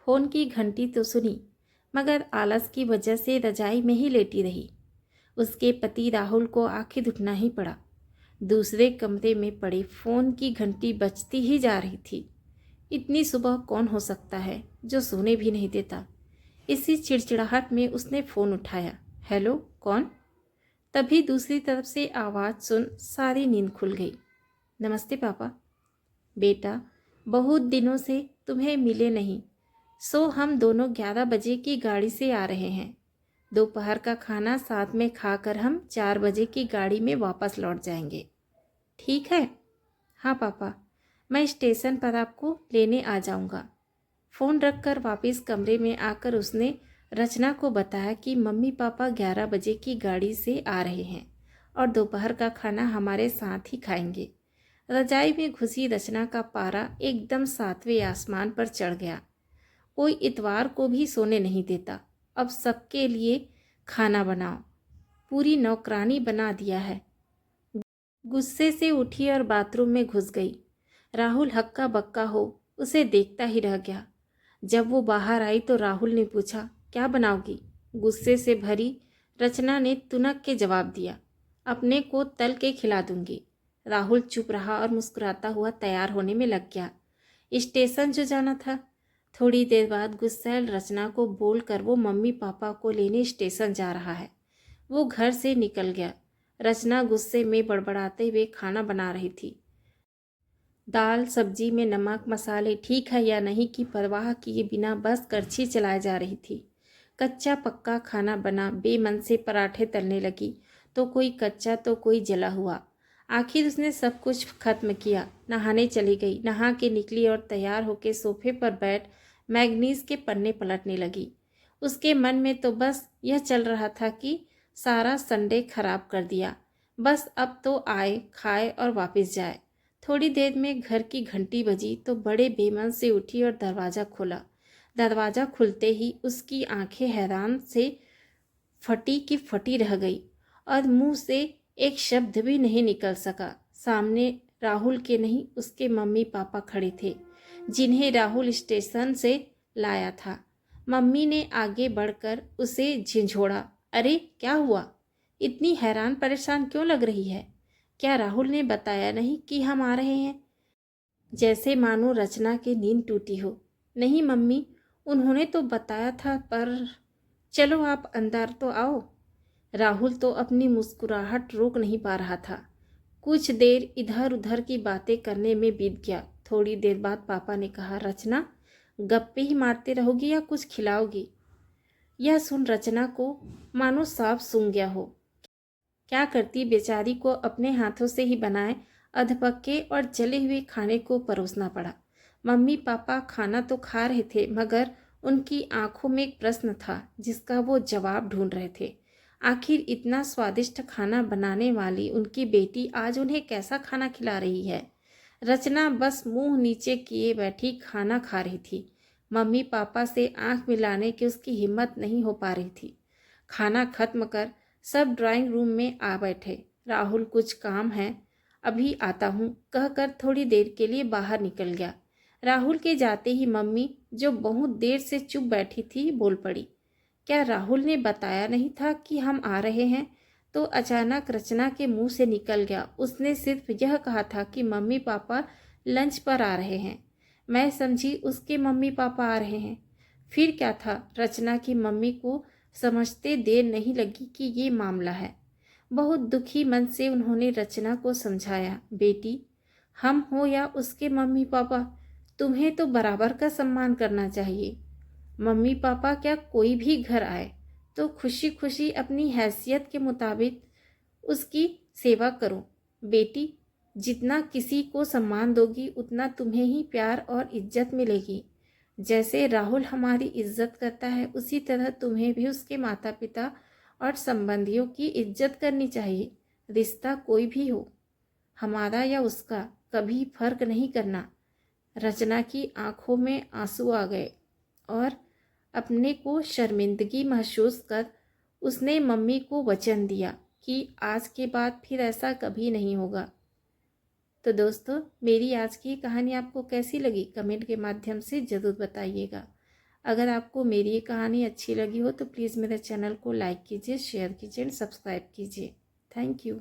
Phone की घंटी तो सुनी, मगर आलस की वजह से रजाई में ही लेटी रही। उसके पति राहुल को आखिर उठना ही पड़ा। दूसरे कमरे में पड़े फ़ोन की घंटी बजती ही जा रही थी। इतनी सुबह कौन हो सकता है जो सोने भी नहीं देता। इसी चिड़चिड़ाहट में उसने फ़ोन उठाया। हेलो, कौन? तभी दूसरी तरफ से आवाज़ सुन सारी नींद खुल गई। नमस्ते पापा। बेटा, बहुत दिनों से तुम्हें मिले नहीं, सो हम दोनों 11 बजे की गाड़ी से आ रहे हैं। दोपहर का खाना साथ में खाकर हम 4 बजे की गाड़ी में वापस लौट जाएंगे। ठीक है? हाँ पापा, मैं स्टेशन पर आपको लेने आ जाऊंगा। फ़ोन रखकर वापस कमरे में आकर उसने रचना को बताया कि मम्मी पापा 11 बजे की गाड़ी से आ रहे हैं और दोपहर का खाना हमारे साथ ही खाएंगे। रजाई में घुसी रचना का पारा एकदम 7वें आसमान पर चढ़ गया। कोई इतवार को भी सोने नहीं देता। अब सबके लिए खाना बनाओ, पूरी नौकरानी बना दिया है। गुस्से से उठी और बाथरूम में घुस गई। राहुल हक्का बक्का हो उसे देखता ही रह गया। जब वो बाहर आई तो राहुल ने पूछा, क्या बनाओगी? गुस्से से भरी रचना ने तुनक के जवाब दिया, अपने को तल के खिला दूंगी। राहुल चुप रहा और मुस्कुराता हुआ तैयार होने में लग गया। स्टेशन जो जाना था। थोड़ी देर बाद गुस्सैल रचना को बोलकर वो मम्मी पापा को लेने स्टेशन जा रहा है। वो घर से निकल गया। रचना गुस्से में बड़बड़ाते हुए खाना बना रही थी। दाल सब्जी में नमक मसाले ठीक है या नहीं की परवाह किए बिना बस करछी चलाए जा रही थी। कच्चा पक्का खाना बना बेमन से पराठे तलने लगी, तो कोई कच्चा तो कोई जला हुआ। आखिर उसने सब कुछ खत्म किया। नहाने चली गई। नहा के निकली और तैयार होकर सोफे पर बैठ मैगनीज के पन्ने पलटने लगी। उसके मन में तो बस यह चल रहा था कि सारा संडे खराब कर दिया। बस अब तो आए, खाए और वापस जाए। थोड़ी देर में घर की घंटी बजी तो बड़े बेमन से उठी और दरवाज़ा खोला। दरवाज़ा खुलते ही उसकी आंखें हैरान से फटी की फटी रह गई और मुंह से एक शब्द भी नहीं निकल सका। सामने राहुल के नहीं, उसके मम्मी पापा खड़े थे, जिन्हें राहुल स्टेशन से लाया था। मम्मी ने आगे बढ़कर उसे झिंझोड़ा। अरे क्या हुआ? इतनी हैरान परेशान क्यों लग रही है? क्या राहुल ने बताया नहीं कि हम आ रहे हैं? जैसे मानो रचना की नींद टूटी हो। नहीं मम्मी, उन्होंने तो बताया था, पर चलो आप अंदर तो आओ। राहुल तो अपनी मुस्कुराहट रोक नहीं पा रहा था। कुछ देर इधर उधर की बातें करने में बीत गया। थोड़ी देर बाद पापा ने कहा, रचना गप्पे ही मारते रहोगी या कुछ खिलाओगी? यह सुन रचना को मानो सांप सूंघ गया हो। क्या करती बेचारी को अपने हाथों से ही बनाए अधपके और जले हुए खाने को परोसना पड़ा। मम्मी पापा खाना तो खा रहे थे, मगर उनकी आंखों में एक प्रश्न था जिसका वो जवाब ढूंढ रहे थे। आखिर इतना स्वादिष्ट खाना बनाने वाली उनकी बेटी आज उन्हें कैसा खाना खिला रही है? रचना बस मुंह नीचे किए बैठी खाना खा रही थी। मम्मी पापा से आंख मिलाने की उसकी हिम्मत नहीं हो पा रही थी। खाना खत्म कर सब ड्राइंग रूम में आ बैठे। राहुल कुछ काम है, अभी आता हूँ कहकर थोड़ी देर के लिए बाहर निकल गया। राहुल के जाते ही मम्मी, जो बहुत देर से चुप बैठी थी, बोल पड़ी, क्या राहुल ने बताया नहीं था कि हम आ रहे हैं? तो अचानक रचना के मुंह से निकल गया, उसने सिर्फ यह कहा था कि मम्मी पापा लंच पर आ रहे हैं। मैं समझी उसके मम्मी पापा आ रहे हैं। फिर क्या था? रचना की मम्मी को समझते देर नहीं लगी कि ये मामला है। बहुत दुखी मन से उन्होंने रचना को समझाया, बेटी, हम हो या उसके मम्मी पापा, तुम्हें तो बराबर का सम्मान करना चाहिए। मम्मी पापा क्या कोई भी घर आए तो खुशी खुशी अपनी हैसियत के मुताबिक उसकी सेवा करो। बेटी, जितना किसी को सम्मान दोगी उतना तुम्हें ही प्यार और इज्जत मिलेगी। जैसे राहुल हमारी इज्जत करता है, उसी तरह तुम्हें भी उसके माता पिता और संबंधियों की इज्जत करनी चाहिए। रिश्ता कोई भी हो, हमारा या उसका, कभी फर्क नहीं करना। रचना की आंखों में आंसू आ गए और अपने को शर्मिंदगी महसूस कर उसने मम्मी को वचन दिया कि आज के बाद फिर ऐसा कभी नहीं होगा। तो दोस्तों, मेरी आज की कहानी आपको कैसी लगी कमेंट के माध्यम से ज़रूर बताइएगा। अगर आपको मेरी ये कहानी अच्छी लगी हो तो प्लीज़ मेरे चैनल को लाइक कीजिए, शेयर कीजिए एंड सब्सक्राइब कीजिए। Thank you.